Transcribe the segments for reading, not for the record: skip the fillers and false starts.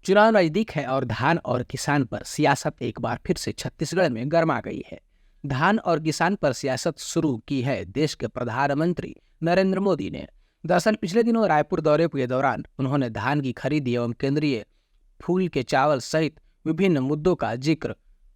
चुनाव नजदीक है और धान और किसान पर सियासत एक बार फिर से छत्तीसगढ़ में गर्मा गई है। धान और किसान पर सियासत शुरू की है देश के प्रधानमंत्री नरेंद्र मोदी ने। दरअसल पिछले दिनों रायपुर दौरे के दौरान उन्होंने धान की खरीदी एवं केंद्रीय फूल के चावल सहित विभिन्न मुद्दों का जिक्र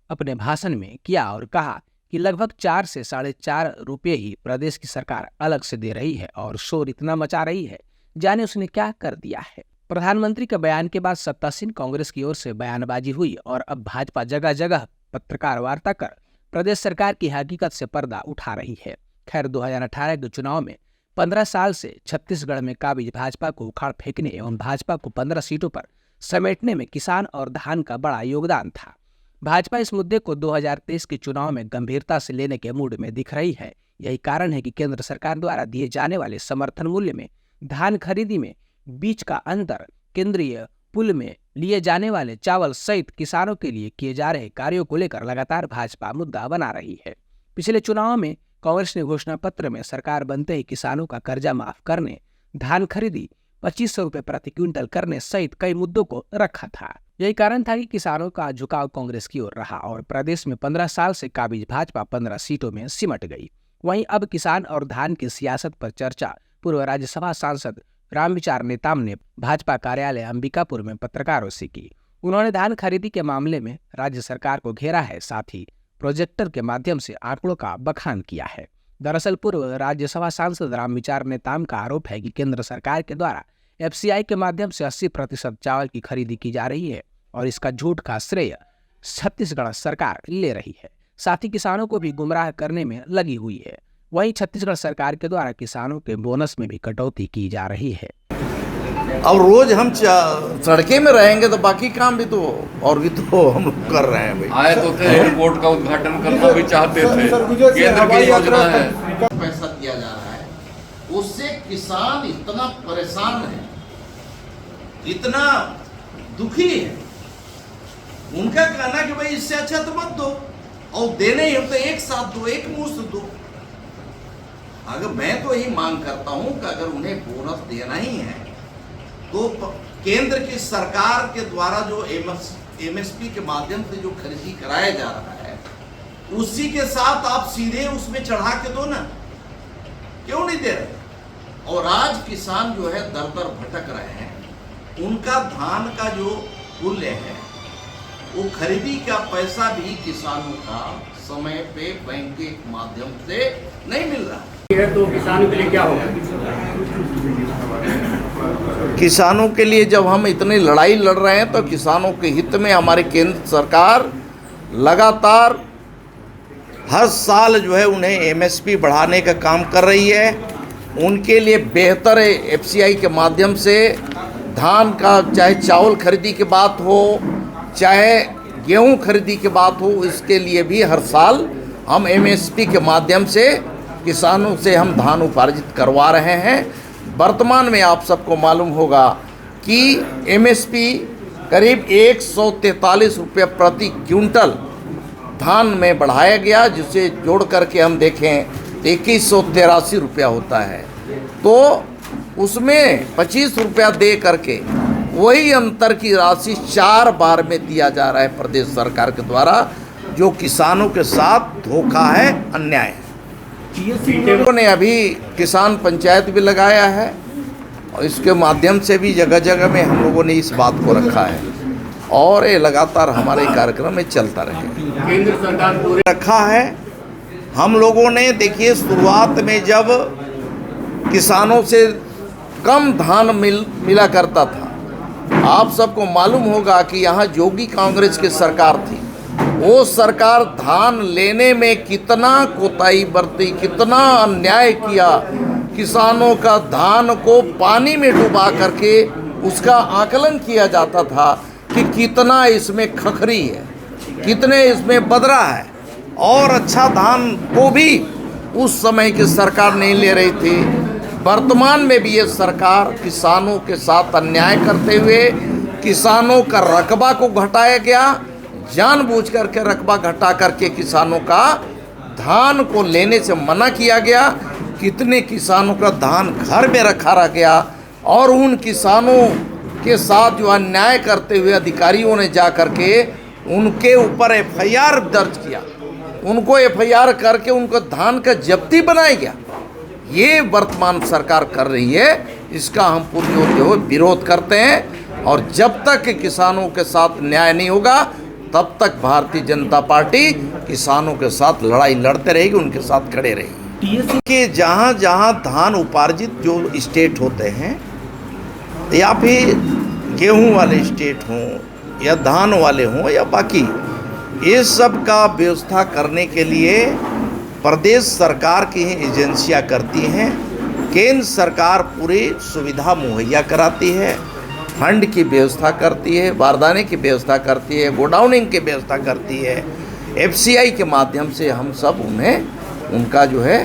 अपने भाषण में किया और कहा कि लगभग 4 से 4.5 रुपये ही प्रदेश की सरकार अलग से दे रही है और शोर इतना मचा रही है, जाने उसने क्या कर दिया है। प्रधानमंत्री के बयान के बाद सत्तासीन कांग्रेस की ओर से बयानबाजी हुई और अब भाजपा जगह जगह पत्रकार वार्ता कर प्रदेश सरकार की हकीकत से पर्दा उठा रही है। खैर 2018 के चुनाव में 15 साल से छत्तीसगढ़ में काबिज भाजपा को उखाड़ फेंकने एवं भाजपा को 15 सीटों पर समेटने में किसान और धान का बड़ा योगदान था। भाजपा इस मुद्दे को 2023 के चुनाव में गंभीरता से लेने के मूड में दिख रही है। यही कारण है कि केंद्र सरकार द्वारा दिए जाने वाले समर्थन मूल्य में धान खरीदी में बीच का अंतर, केंद्रीय पुल में लिए जाने वाले चावल सहित किसानों के लिए किए जा रहे कार्यों को लेकर लगातार भाजपा मुद्दा बना रही है। पिछले चुनाव में कांग्रेस ने घोषणा पत्र में सरकार बनते ही किसानों का कर्जा माफ करने, धान खरीदी 2500 रुपये प्रति क्विंटल करने सहित कई मुद्दों को रखा था। यही कारण था कि किसानों का झुकाव कांग्रेस की ओर रहा और प्रदेश में 15 साल से काबिज भाजपा 15 सीटों में सिमट गई। वहीं अब किसान और धान की सियासत पर चर्चा पूर्व राज्यसभा सांसद रामविचार नेताम ने भाजपा कार्यालय अंबिकापुर में पत्रकारों से की। उन्होंने धान खरीदी के मामले में राज्य सरकार को घेरा है, साथ ही प्रोजेक्टर के माध्यम से आंकड़ों का बखान किया है। दरअसल पूर्व राज्यसभा सांसद रामविचार नेताम का आरोप है कि केंद्र सरकार के द्वारा एफसीआई के माध्यम से 80% चावल की खरीदी की जा रही है और इसका झूठ का श्रेय छत्तीसगढ़ सरकार ले रही है, साथ ही किसानों को भी गुमराह करने में लगी हुई है। वहीं छत्तीसगढ़ सरकार के द्वारा किसानों के बोनस में भी कटौती की जा रही है। अब रोज हम सड़के में रहेंगे तो बाकी काम भी तो और भी तो हम लोग कर रहे हैं। भाई आए तो थे, एयरपोर्ट का उद्घाटन करना भी चाहते थे, केंद्र की योजना है। पैसा दिया जा रहा है, उससे किसान इतना परेशान है, इतना दुखी है। उनका कहना कि भाई इससे अच्छा तो मत दो, और देने ही हो तो एक साथ दो, एक मुश्त दो। अगर मैं तो यही मांग करता हूं कि अगर उन्हें बोनस देना ही है तो केंद्र की सरकार के द्वारा जो एमएसपी के माध्यम से जो खरीदी कराया जा रहा है उसी के साथ आप सीधे उसमें चढ़ा के दो ना, क्यों नहीं दे रहे। और आज किसान जो है दर दर भटक रहे हैं, उनका धान का जो मूल्य है वो खरीदी का पैसा भी किसानों का समय पे बैंक के माध्यम से नहीं मिल रहा है। तो किसानों के लिए क्या होगा? किसानों के लिए जब हम इतनी लड़ाई लड़ रहे हैं तो किसानों के हित में हमारी केंद्र सरकार लगातार हर साल जो है उन्हें एमएसपी बढ़ाने का काम कर रही है। उनके लिए बेहतर एफसीआई के माध्यम से धान का चाहे चावल खरीदी की बात हो, चाहे गेहूं खरीदी की बात हो, इसके लिए भी हर साल हम एमएसपी के माध्यम से किसानों से हम धान उपार्जित करवा रहे हैं। वर्तमान में आप सबको मालूम होगा कि एमएसपी करीब 143 रुपये प्रति क्विंटल धान में बढ़ाया गया, जिसे जोड़ करके हम देखें तो 2183 रुपया होता है। तो उसमें 25 रुपया दे करके वही अंतर की राशि 4 बार में दिया जा रहा है प्रदेश सरकार के द्वारा, जो किसानों के साथ धोखा है, अन्याय है। ने अभी किसान पंचायत भी लगाया है और इसके माध्यम से भी जगह जगह में हम लोगों ने इस बात को रखा है और ये लगातार हमारे कार्यक्रम में चलता रहेगा। केंद्र सरकार पूरे रखा है। हम लोगों ने देखिए शुरुआत में जब किसानों से कम धान मिला करता था, आप सबको मालूम होगा कि यहाँ जोगी कांग्रेस की सरकार थी। वो सरकार धान लेने में कितना कोताही बरती, कितना अन्याय किया। किसानों का धान को पानी में डुबा करके उसका आकलन किया जाता था कि कितना इसमें खखरी है, कितने इसमें बदरा है, और अच्छा धान को भी उस समय की सरकार नहीं ले रही थी। वर्तमान में भी ये सरकार किसानों के साथ अन्याय करते हुए किसानों का रकबा को घटाया गया, जानबूझ करके रकबा घटा करके किसानों का धान को लेने से मना किया गया। कितने किसानों का धान घर में रखा रह गया और उन किसानों के साथ जो अन्याय करते हुए अधिकारियों ने जा करके उनके ऊपर एफआईआर दर्ज किया, उनको एफआईआर करके उनको धान का जब्ती बनाया गया। ये वर्तमान सरकार कर रही है, इसका हम पूर्ण विरोध करते हैं। और जब तक किसानों के साथ न्याय नहीं होगा तब तक भारतीय जनता पार्टी किसानों के साथ लड़ाई लड़ते रहेगी, उनके साथ खड़े रहेगी। कि जहाँ जहाँ धान उपार्जित जो स्टेट होते हैं या फिर गेहूं वाले स्टेट हों या धान वाले हों या बाकी, ये सब का व्यवस्था करने के लिए प्रदेश सरकार की ही एजेंसियां करती हैं। केंद्र सरकार पूरी सुविधा मुहैया कराती है, फंड की व्यवस्था करती है, बारदाने की व्यवस्था करती है, गोडाउनिंग की व्यवस्था करती है। एफसीआई के माध्यम से हम सब उन्हें उनका जो है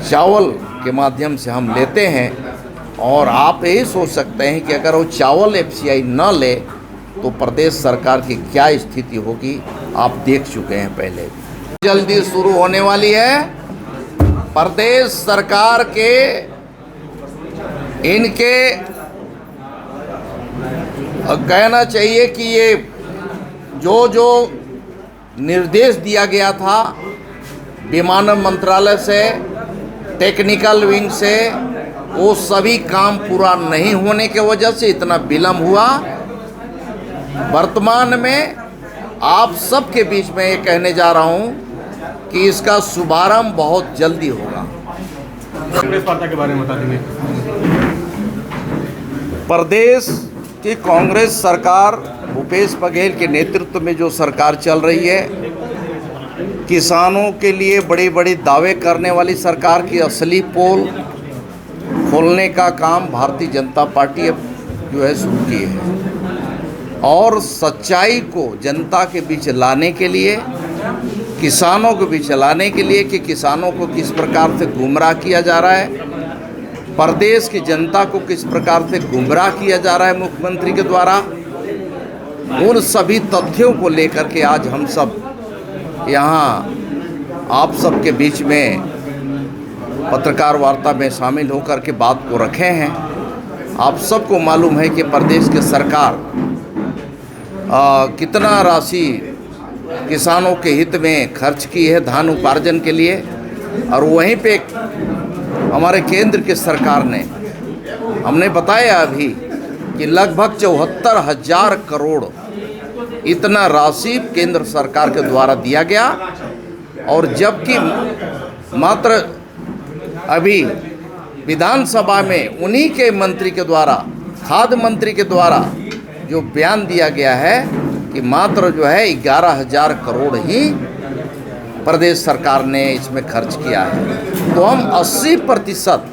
चावल के माध्यम से हम लेते हैं। और आप यही सोच सकते हैं कि अगर वो चावल एफसीआई न ले तो प्रदेश सरकार की क्या स्थिति होगी, आप देख चुके हैं पहले। जल्दी शुरू होने वाली है। प्रदेश सरकार के इनके कहना चाहिए कि ये जो निर्देश दिया गया था विमानन मंत्रालय से, टेक्निकल विंग से, वो सभी काम पूरा नहीं होने के वजह से इतना विलम्ब हुआ। वर्तमान में आप सबके बीच में ये कहने जा रहा हूँ कि इसका शुभारंभ बहुत जल्दी होगा। कांग्रेस पार्टी के बारे में बता देंगे। प्रदेश की कांग्रेस सरकार भूपेश बघेल के नेतृत्व में जो सरकार चल रही है, किसानों के लिए बड़ी बड़ी दावे करने वाली सरकार की असली पोल खोलने का काम भारतीय जनता पार्टी अब जो है शुरू की है। और सच्चाई को जनता के बीच लाने के लिए, किसानों के बीच लाने के लिए कि किसानों को किस प्रकार से गुमराह किया जा रहा है, प्रदेश की जनता को किस प्रकार से गुमराह किया जा रहा है मुख्यमंत्री के द्वारा, उन सभी तथ्यों को लेकर के आज हम सब यहाँ आप सबके बीच में पत्रकार वार्ता में शामिल होकर के बात को रखे हैं। आप सबको मालूम है कि प्रदेश की सरकार कितना राशि किसानों के हित में खर्च की है धान उपार्जन के लिए। और वहीं पे हमारे केंद्र की सरकार ने, हमने बताया अभी कि लगभग 74,000 करोड़ इतना राशि केंद्र सरकार के द्वारा दिया गया। और जबकि मात्र अभी विधानसभा में उन्हीं के मंत्री के द्वारा, खाद्य मंत्री के द्वारा जो बयान दिया गया है कि मात्र जो है 11,000 करोड़ ही प्रदेश सरकार ने इसमें खर्च किया है। तो हम 80%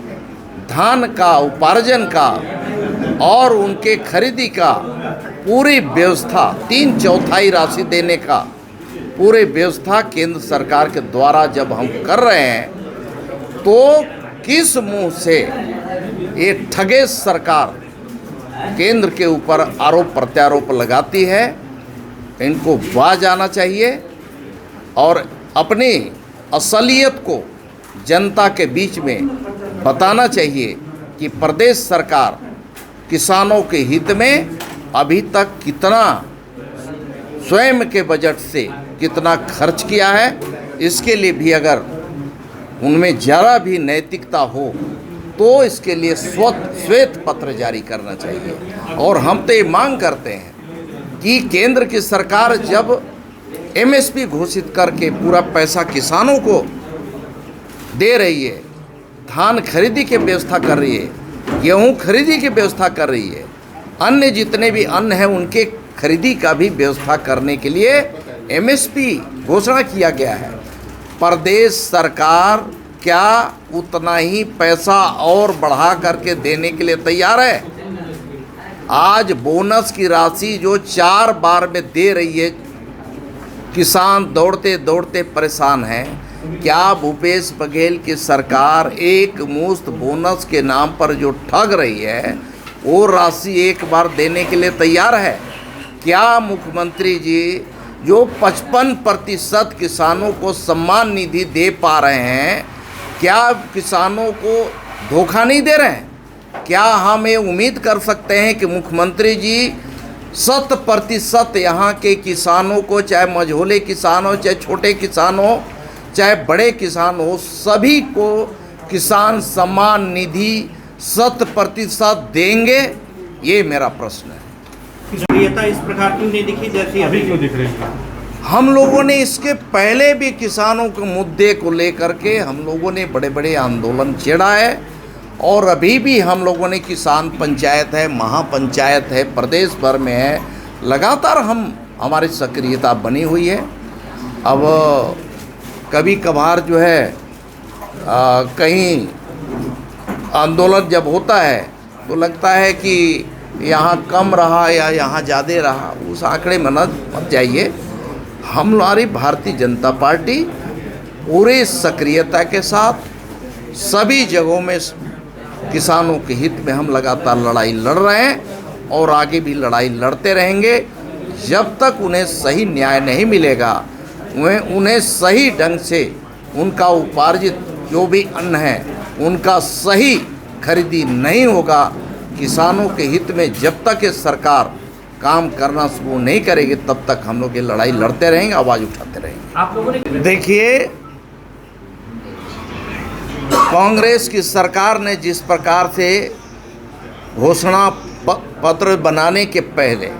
धान का उपार्जन का और उनके खरीदी का पूरी व्यवस्था, 3/4 राशि देने का पूरी व्यवस्था केंद्र सरकार के द्वारा जब हम कर रहे हैं, तो किस मुंह से ये ठगे सरकार केंद्र के ऊपर आरोप प्रत्यारोप लगाती है। इनको बाज आना चाहिए और अपनी असलियत को जनता के बीच में बताना चाहिए कि प्रदेश सरकार किसानों के हित में अभी तक कितना स्वयं के बजट से कितना खर्च किया है। इसके लिए भी अगर उनमें ज़रा भी नैतिकता हो तो इसके लिए श्वेत पत्र जारी करना चाहिए। और हम तो ये मांग करते हैं कि केंद्र की सरकार जब एमएसपी घोषित करके पूरा पैसा किसानों को दे रही है, धान खरीदी की व्यवस्था कर रही है, गेहूं खरीदी की व्यवस्था कर रही है, अन्य जितने भी अन्न हैं उनके खरीदी का भी व्यवस्था करने के लिए एमएसपी घोषणा किया गया है। प्रदेश सरकार क्या उतना ही पैसा और बढ़ा करके देने के लिए तैयार है? आज बोनस की राशि जो 4 बार में दे रही है, किसान दौड़ते दौड़ते परेशान है। क्या भूपेश बघेल की सरकार एक मुश्त बोनस के नाम पर जो ठग रही है वो राशि एक बार देने के लिए तैयार है? क्या मुख्यमंत्री जी जो 55% किसानों को सम्मान निधि दे पा रहे हैं, क्या किसानों को धोखा नहीं दे रहे हैं? क्या हम ये उम्मीद कर सकते हैं कि मुख्यमंत्री जी 100% यहाँ के किसानों को, चाहे मझोले किसान हो, चाहे छोटे किसान हो, चाहे बड़े किसान हो, सभी को किसान सम्मान निधि 100% देंगे? ये मेरा प्रश्न है। सक्रियता इस प्रकार क्यों नहीं दिखी जैसी अभी क्यों दिख रही है? हम लोगों ने इसके पहले भी किसानों के मुद्दे को लेकर के हम लोगों ने बड़े बड़े आंदोलन छेड़ा है, और अभी भी हम लोगों ने किसान पंचायत है, महापंचायत है, प्रदेश भर में है, लगातार हमारी सक्रियता बनी हुई है। अब कभी कभार जो है कहीं आंदोलन जब होता है तो लगता है कि यहाँ कम रहा या यहाँ ज़्यादा रहा, उस आंकड़े में मत जाइए। हमारी भारतीय जनता पार्टी पूरे सक्रियता के साथ सभी जगहों में किसानों के हित में हम लगातार लड़ाई लड़ रहे हैं और आगे भी लड़ाई लड़ते रहेंगे जब तक उन्हें सही न्याय नहीं मिलेगा, उन्हें सही ढंग से उनका उपार्जित जो भी अन्न है उनका सही खरीदी नहीं होगा। किसानों के हित में जब तक ये सरकार काम करना शुरू नहीं करेगी तब तक हम लोग ये लड़ाई लड़ते रहेंगे, आवाज़ उठाते रहेंगे। आप लोगों ने देखिए, कांग्रेस की सरकार ने जिस प्रकार से घोषणा पत्र बनाने के पहले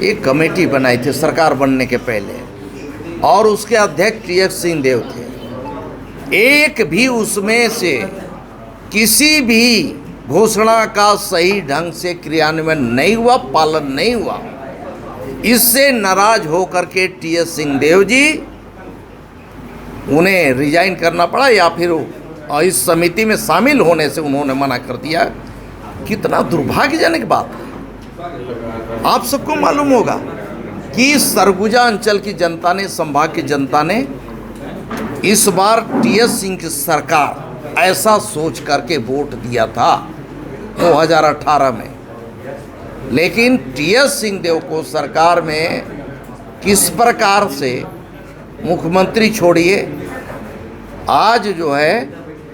एक कमेटी बनाई थी सरकार बनने के पहले, और उसके अध्यक्ष टीएस सिंहदेव थे, एक भी उसमें से किसी भी घोषणा का सही ढंग से क्रियान्वयन नहीं हुआ, पालन नहीं हुआ। इससे नाराज होकर के टीएस सिंहदेव जी उन्हें रिजाइन करना पड़ा या फिर इस समिति में शामिल होने से उन्होंने मना कर दिया। कितना दुर्भाग्यजनक बात है। आप सबको मालूम होगा कि सरगुजा अंचल की जनता ने, संभाग की जनता ने इस बार टीएस सिंह की सरकार ऐसा सोच करके वोट दिया था 2018 में, लेकिन टीएस सिंहदेव को सरकार में किस प्रकार से मुख्यमंत्री छोड़िए, आज जो है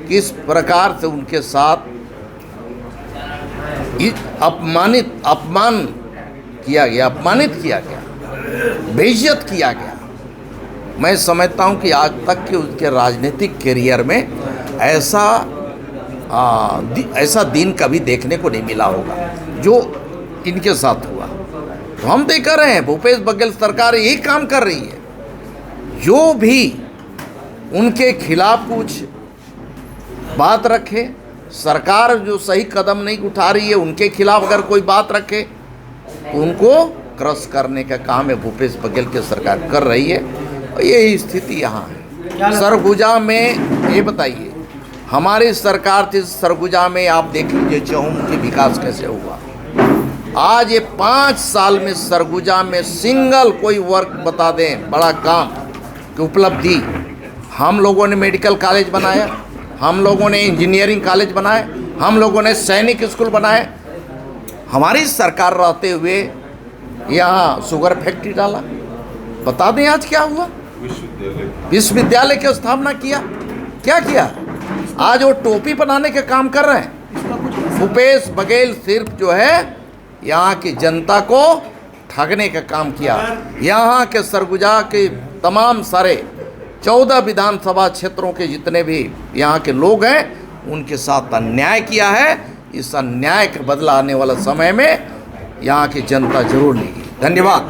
किस प्रकार से उनके साथ अपमान किया गया, अपमानित किया गया, बेइज्जत किया गया। मैं समझता हूं कि आज तक के उसके राजनीतिक करियर में ऐसा दिन कभी देखने को नहीं मिला होगा जो इनके साथ हुआ। तो हम देख रहे हैं भूपेश बघेल सरकार यही काम कर रही है। जो भी उनके खिलाफ कुछ बात रखे, सरकार जो सही कदम नहीं उठा रही है उनके खिलाफ अगर कोई बात रखे तो उनको क्रश करने का काम है भूपेश बघेल की सरकार कर रही है। और यही स्थिति यहाँ है। सरगुजा में ये बताइए, हमारी सरकार थी सरगुजा में, आप देख लीजिए चहुमुखी विकास कैसे हुआ। आज ये 5 साल में सरगुजा में सिंगल कोई वर्क बता दें बड़ा काम की उपलब्धि। हम लोगों ने मेडिकल कॉलेज बनाया, हम लोगों ने इंजीनियरिंग कॉलेज बनाए, हम लोगों ने सैनिक स्कूल बनाए। हमारी सरकार रहते हुए यहाँ शुगर फैक्ट्री डाला। बता दें आज क्या हुआ। विश्वविद्यालय की स्थापना किया, क्या किया? आज वो टोपी बनाने के काम कर रहे हैं। भूपेश बघेल सिर्फ जो है यहाँ की जनता को ठगने का काम किया। यहाँ के सरगुजा के तमाम सारे 14 विधानसभा क्षेत्रों के जितने भी यहाँ के लोग हैं उनके साथ अन्याय किया है। इस अन्याय का बदला आने वाला समय में यहाँ की जनता जरूर लेगी। धन्यवाद।